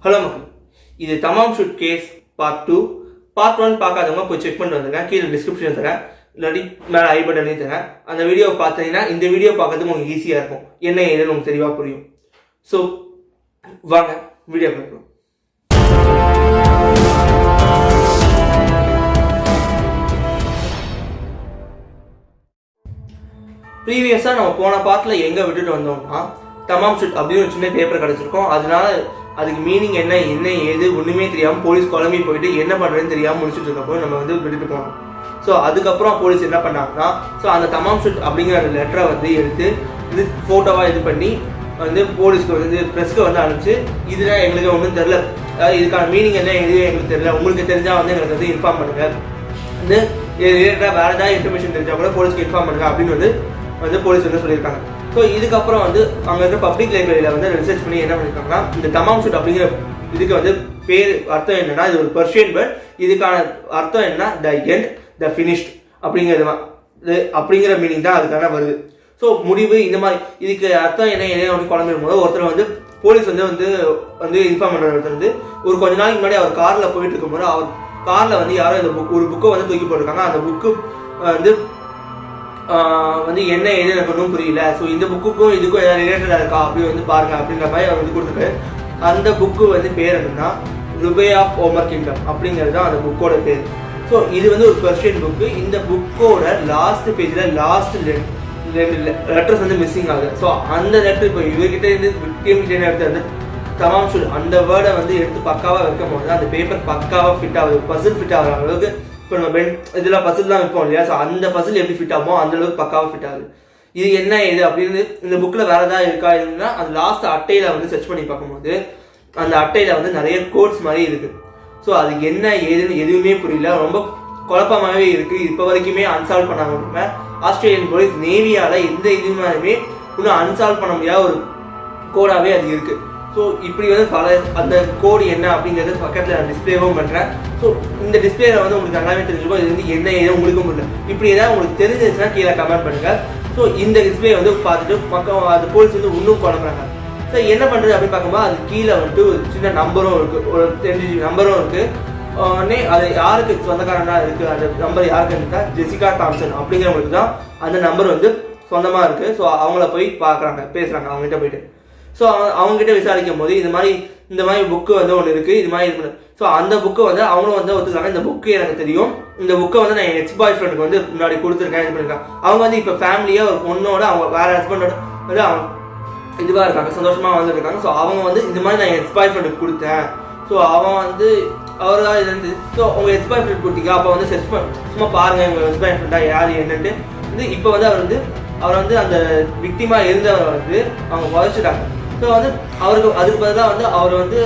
Hello மக்கள், இது தமாம் shoot case part 2. Part 1 பார்க்காதவங்க போய் செக் பண்ணிட்டு வந்துங்க. கீழே டிஸ்கிரிப்ஷன் தரேன், இல்லாட்டி மேலே ஐ பட்டன்லையும் தரேன். அந்த வீடியோவை பார்த்தீங்கன்னா இந்த வீடியோ பார்க்கறதுக்கு உங்களுக்கு ஈஸியாக இருக்கும். என்ன ஏதுன்னு உங்களுக்கு தெளிவாக புரியும். ஸோ வாங்க வீடியோ பார்க்கலாம். ப்ரீவியஸாக நம்ம போன பார்ட்டில் எங்கே விட்டுட்டு வந்தோம்னா, தமாம் ஷூட் அப்படின்னு ஒரு சின்ன பேப்பர் கிடச்சிருக்கோம். அதனால அதுக்கு மீனிங் என்ன ஏது ஒன்றுமே தெரியாமல் போலீஸ் குழம்பி போயிட்டு என்ன பண்ணுறதுன்னு தெரியாமல் முடிச்சுட்டு இருக்கப்போ நம்ம வந்து விட்டுட்டு போனோம். ஸோ அதுக்கப்புறம் போலீஸ் என்ன பண்ணாங்கன்னா, ஸோ அந்த தமாம் ஷூட் அப்படிங்கிற அந்த லெட்டரை வந்து எடுத்து இது ஃபோட்டோவாக இது பண்ணி வந்து போலீஸ்க்கு வந்து ப்ரெஸ்க்கு வந்து அனுப்பிச்சு, இதெல்லாம் எங்களுக்கு ஒன்றும் தெரில, அதாவது இதுக்கான மீனிங் என்ன எதுவும் எங்களுக்கு தெரியல, உங்களுக்கு தெரிஞ்சால் வந்து எங்களுக்கு வந்து இன்ஃபார்ம் பண்ணுங்கள், வந்து ரிலேட்டடாக வேறு ஏதாவது இன்ஃபர்மேஷன் தெரிஞ்சால் கூட போலீஸ்க்கு இன்ஃபார்ம் பண்ணுங்கள் அப்படின்னு வந்து போலீஸ் வந்து சொல்லியிருக்காங்க. ஸோ இதுக்கப்புறம் வந்து அங்கே இருக்கிற பப்ளிக் லைப்ரரியில் வந்து ரிசர்ச் பண்ணி என்ன பண்ணியிருக்காங்கன்னா, இந்த தமாம் ஷூட் அப்படிங்கிற இதுக்கு வந்து பேர் அர்த்தம் என்னன்னா, இது ஒரு பர்ஷியன் வேர்ட். இதுக்கான அர்த்தம் என்னன்னா, த எண்ட், த ஃபினிஷ்ட் அப்படிங்கிற மீனிங் தான் அதுக்கான வருது. ஸோ முடிவு இந்த மாதிரி இதுக்கு அர்த்தம் என்ன குழம்பிடும் போது ஒருத்தர் வந்து போலீஸ் வந்து இன்ஃபார்ம் பண்ணுறது வந்து ஒரு கொஞ்ச நாளைக்கு முன்னாடி அவர் காரில் போயிட்டு இருக்கும்போது அவர் காரில் வந்து யாரோ இந்த ஒரு புக்கை வந்து தூக்கி போட்டிருக்காங்க. அந்த புக்கு வந்து என்ன ஏது எனக்கு ஒன்றும் புரியல, ஸோ இந்த புக்குக்கும் இதுக்கும் ஏதாவது ரிலேட்டடாக இருக்கா அப்படி வந்து பாருங்க அப்படின்ற மாதிரி அவர் வந்து கொடுத்துருக்காரு. அந்த புக்கு வந்து பேர் என்னன்னா ருபே ஆஃப் ஓமர் கிங்டம் அப்படிங்கிறது தான் அந்த புக்கோட பேர். ஸோ இது வந்து ஒரு பெர்ஷியன் புக்கு. இந்த புக்கோட லாஸ்ட் பேஜில் லாஸ்ட் ரெண்டு லெட்டர்ஸ் வந்து மிஸ்ஸிங் ஆகுது. ஸோ அந்த லெட்டர் இப்போ இவர்கிட்ட இருந்து விக்டிம் எடுத்து வந்து தமாம் ஷூட் அந்த வேர்டை வந்து எடுத்து பக்காவாக வைக்கும் போது அந்த பேப்பர் பக்காவாக ஃபிட் ஆகுது, பசில் ஃபிட் ஆகிற அளவுக்கு. இப்போ நம்ம இதெல்லாம் பசில்லாம் வைப்போம் இல்லையா, ஸோ அந்த பசில் எப்படி ஃபிட் ஆகுமோ அந்த அளவுக்கு பக்காவாக ஃபிட் ஆகுது. இது என்ன இது அப்படின்னு இந்த புக்கில் வேறு ஏதாவது இருக்கா இதுன்னா அது லாஸ்ட் அட்டையில் வந்து சர்ச் பண்ணி பார்க்கும்போது அந்த அட்டையில் வந்து நிறைய கோட்ஸ் மாதிரி இருக்குது. ஸோ அதுக்கு என்ன ஏதுன்னு எதுவுமே புரியல, ரொம்ப குழப்பமாகவே இருக்குது. இப்போ வரைக்குமே அன்சால்வ் பண்ணாமல் ஆஸ்திரேலியன் போலீஸ் நேவியால் எந்த இதுவுமே இன்னும் அன்சால்வ் பண்ண முடியாத ஒரு கோடாகவே அது இருக்குது. ஸோ இப்படி வந்து பல அந்த கோடு என்ன அப்படிங்கிறது பக்கத்தில் நான் டிஸ்பிளேவும் பண்ணுறேன். ஸோ இந்த டிஸ்பிளேல வந்து உங்களுக்கு நல்லாவே தெரிஞ்சுக்கோ இது வந்து என்ன ஏதோ உங்களுக்கும் புரியல. இப்படி ஏதாவது உங்களுக்கு தெரிஞ்சிருச்சுன்னா கீழே கமெண்ட் பண்ணுங்கள். ஸோ இந்த டிஸ்பிளே வந்து பார்த்துட்டு மக்கள் அது போலீஸ் வந்து இன்னும் குழம்புறாங்க. ஸோ என்ன பண்ணுறது அப்படின்னு பார்க்கும்போது அது கீழே வந்துட்டு ஒரு சின்ன நம்பரும் இருக்குது, ஒரு 10 நம்பரும் இருக்குது. உடனே அது யாருக்கு சொந்தக்காரனாக இருக்குது, அந்த நம்பர் யாருக்கு இருந்தா ஜெசிகா தாம்சன் அப்படிங்கிறவங்களுக்கு தான் அந்த நம்பர் வந்து சொந்தமாக இருக்குது. ஸோ அவங்கள போய் பார்க்குறாங்க, பேசுகிறாங்க அவங்ககிட்ட போயிட்டு. ஸோ அவங்ககிட்ட விசாரிக்கும் போது இந்த மாதிரி புக்கு வந்து ஒன்று இருக்குது, இது மாதிரி இருக்குது. ஸோ அந்த புக்கை வந்து அவங்களும் வந்து ஒத்துக்கிறாங்க, இந்த புக்கு எனக்கு தெரியும், இந்த புக்கை வந்து நான் என் எக்ஸ் பாய் ஃப்ரெண்டுக்கு வந்து முன்னாடி கொடுத்துருக்கேன், இது பண்ணியிருக்காங்க. அவங்க வந்து இப்போ ஃபேமிலியாக ஒரு பொண்ணோட அவங்க வேற ஹஸ்பண்டோட வந்து அவங்க இதுவாக இருக்காங்க, சந்தோஷமாக வந்துருக்காங்க. ஸோ அவங்க வந்து இந்த மாதிரி நான் என் எக்ஸ் பாய் ஃப்ரெண்டுக்கு கொடுத்தேன், ஸோ அவன் வந்து அவர் தான் இது வந்து ஸோ உங்கள் எக்ஸ் பாய் ஃப்ரெண்ட் கொடுத்தீங்க, அப்போ வந்து சும்மா பாருங்கள் உங்கள் எக்ஸ் பாய் ஃப்ரெண்டாக யார் என்னன்ட்டு வந்து இப்போ வந்து அவர் வந்து அந்த விக்டிமாக இருந்தவரை வந்து அவங்க புதைச்சிட்டாங்க. ஸோ வந்து அவருக்கு அதுக்கு பதிலாக வந்து அவர் வந்து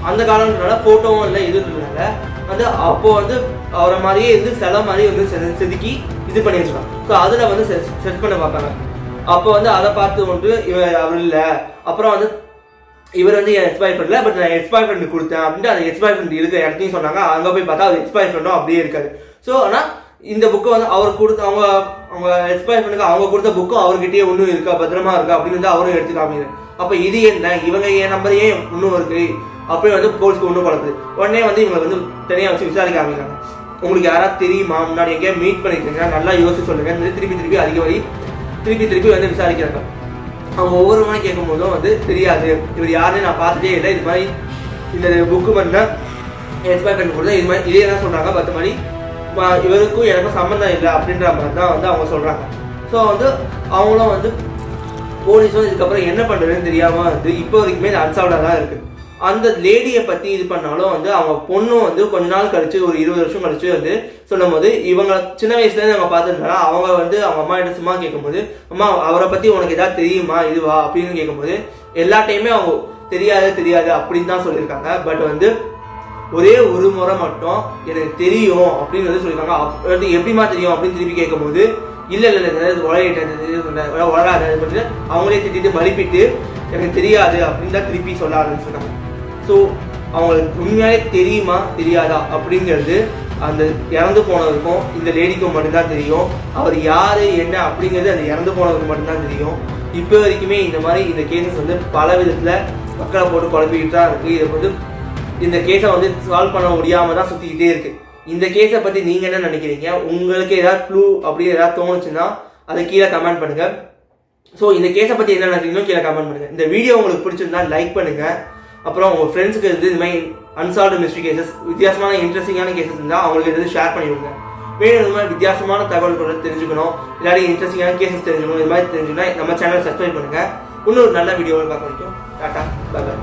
அந்த காலம்னால ஃபோட்டோவும் இல்லை இது இருந்ததுனால வந்து அப்போது வந்து அவரை மாதிரியே இருந்து சில மாதிரி வந்து செதுக்கி இது பண்ணி வச்சுருக்காங்க. ஸோ அதில் வந்து செட் பண்ண பார்ப்பாங்க. அப்போ வந்து அதை பார்த்து வந்து அவர் இல்லை, அப்புறம் வந்து இவர் வந்து என் எக்ஸ் பாய் ஃப்ரெண்ட் இல்லை, பட் நான் எக்ஸ் பாய் ஃப்ரெண்டு கொடுத்தேன் அப்படின்ட்டு அந்த எக்ஸ் பாய் ஃப்ரெண்ட் இருக்கிற இடத்தையும் சொன்னாங்க. அங்கே போய் பார்த்தா அவர் எக்ஸ் பாய் ஃப்ரெண்டும் அப்படியே இருக்காது. ஸோ ஆனால் இந்த புக்கை வந்து அவர் கொடுத்த அவங்க எக்ஸ் பாய் ஃப்ரெண்டுக்கு அவங்க கொடுத்த புக்கும் அவர்கிட்டயே ஒன்றும் இருக்கா, பத்திரமா இருக்கா அப்படின்னு வந்து அவரும் எடுத்து காமிங்க. அப்போ இது என்ன இவங்க என் நம்பர் ஏன் இன்னும் இருக்கு அப்படி வந்து போலீஸ்க்கு ஒன்றும் குழப்பது. உடனே வந்து இவங்களை வந்து தனியாக வச்சு விசாரிக்க ஆரம்பிக்கிறாங்க. உங்களுக்கு யாராவது தெரியுமா, முன்னாடி எங்கேயா மீட் பண்ணிருக்கீங்கன்னா நல்லா யோசிச்சு சொல்லுங்க. திருப்பி அதிக வழி திருப்பி வந்து விசாரிக்கிறாங்க. அவங்க ஒவ்வொரு மணி கேட்கும் போதும் வந்து தெரியாது, இவர் யாருன்னு நான் பார்த்துட்டே இல்லை, இது மாதிரி இந்த புக்கு பண்ண எக்ஸ்பயர் பண்ணி கொடுத்தா இது மாதிரி இதே தான் சொல்கிறாங்க. 10 மணி இவருக்கும் எனக்கும் சம்மந்தம் இல்லை அப்படின்ற மாதிரி தான் வந்து அவங்க சொல்கிறாங்க. ஸோ வந்து அவங்களும் வந்து போலீஸும் இதுக்கப்புறம் என்ன பண்ணுறதுன்னு தெரியாமல் வந்து இப்போ வரைக்குமே அன்சால்வ்டாக தான் இருக்குது. அந்த லேடியை பற்றி இது பண்ணாலும் வந்து அவங்க பொண்ணும் வந்து கொஞ்ச நாள் கழிச்சு ஒரு 20 வருஷம் கழிச்சு வந்து சொல்லும் போது இவங்க சின்ன வயசுலேருந்து அவங்க பார்த்துருந்தாங்க. அவங்க வந்து அவங்க அம்மா கிட்ட சும்மா கேட்கும்போது, அம்மா அவரை பற்றி உனக்கு ஏதாவது தெரியுமா இதுவா அப்படின்னு கேட்கும்போது எல்லா டைமே அவங்க தெரியாது அப்படின்னு தான் சொல்லியிருக்காங்க. பட் வந்து ஒரே ஒரு முறை மட்டும் எனக்கு தெரியும் அப்படின்னு வந்து சொல்லியிருக்காங்க. எப்படிமா தெரியும் அப்படின்னு திருப்பி கேட்கும்போது இல்லை வளராது அவங்களே திட்டிட்டு மறுப்பிட்டு எனக்கு தெரியாது அப்படின்னு தான் திருப்பி சொல்ல ஆரம்பிச்சிருக்காங்க. ஸோ அவங்களுக்கு உண்மையாலே தெரியுமா தெரியாதா அப்படிங்கிறது அந்த இறந்து போனதுக்கும் இந்த லேடிக்கும் மட்டும்தான் தெரியும். அவர் யார் என்ன அப்படிங்கிறது அந்த இறந்து போனதுக்கு மட்டும்தான் தெரியும். இப்போ வரைக்குமே இந்த மாதிரி இந்த கேசஸ் வந்து பல விதத்தில் மக்களை போட்டு குழப்பிக்கிட்டு தான் இருக்குது. இதை வந்து இந்த கேஸை வந்து சால்வ் பண்ண முடியாமல் தான் சுற்றிக்கிட்டே இருக்கு. இந்த கேஸை பற்றி நீங்கள் என்ன நினைக்கிறீங்க? உங்களுக்கு ஏதாவது க்ளூ அப்படி ஏதாவது தோணுச்சுன்னா அதை கீழே கமெண்ட் பண்ணுங்கள். ஸோ இந்த கேஸை பற்றி என்ன நினைக்கிறீங்களோ கீழே கமெண்ட் பண்ணுங்கள். இந்த வீடியோ உங்களுக்கு பிடிச்சிருந்தா லைக் பண்ணுங்கள். அப்புறம் உங்கள் ஃப்ரெண்ட்ஸுக்கு இது மாதிரி அன்சால்வ்டு மிஸ்ட்ரி கேசஸ், வித்தியாசமான இன்ட்ரெஸ்டிங்கான கேசஸ் இருந்தால் அவங்களுக்கு எதாவது ஷேர் பண்ணி விடுங்க. மேலும் இந்த மாதிரி வித்தியாசமான தகவல்களை தெரிஞ்சுக்கணும், இல்லாட்டி இன்ட்ரெஸ்டிங்கான கேசஸ் தெரிஞ்சுக்கணும், இது மாதிரி தெரிஞ்சுக்கணும் நம்ம சேனலை சப்ஸ்கிரைப் பண்ணுங்கள். இன்னொரு நல்ல வீடியோவில் பார்க்க வரைக்கும் டாட்டா, பை பை.